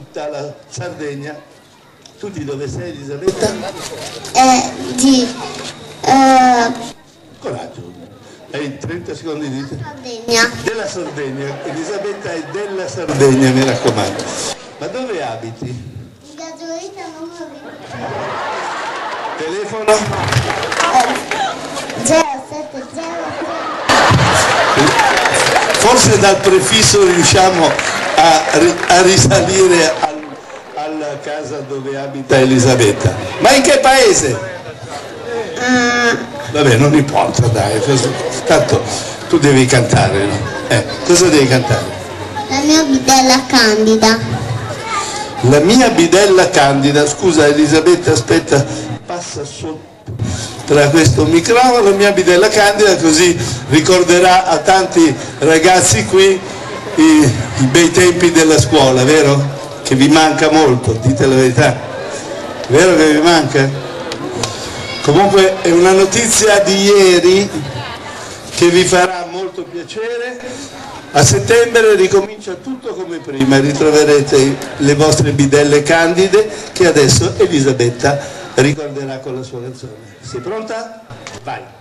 tutta la Sardegna. Tu di dove sei, Elisabetta? Coraggio. Hai 30 secondi di te. Sardegna. Della Sardegna. Elisabetta è della Sardegna, mi raccomando. Ma dove abiti? In Gazzoletta numero 20. Telefono? 070. Forse dal prefisso riusciamo a risalire alla casa dove abita Elisabetta. Ma in che paese? Vabbè, non importa, dai, tanto tu devi cantare, no? Cosa devi cantare? La mia bidella candida. La mia bidella candida. Scusa Elisabetta, aspetta, passa sotto tra questo microfono, la mia bidella candida, così ricorderà a tanti ragazzi qui i bei tempi della scuola, vero? Che vi manca molto, dite la verità, vero che vi manca? Comunque è una notizia di ieri che vi farà molto piacere. A settembre ricomincia tutto come prima, ritroverete le vostre bidelle candide che adesso Elisabetta ricorderà con la sua canzone. Sei pronta? Vai!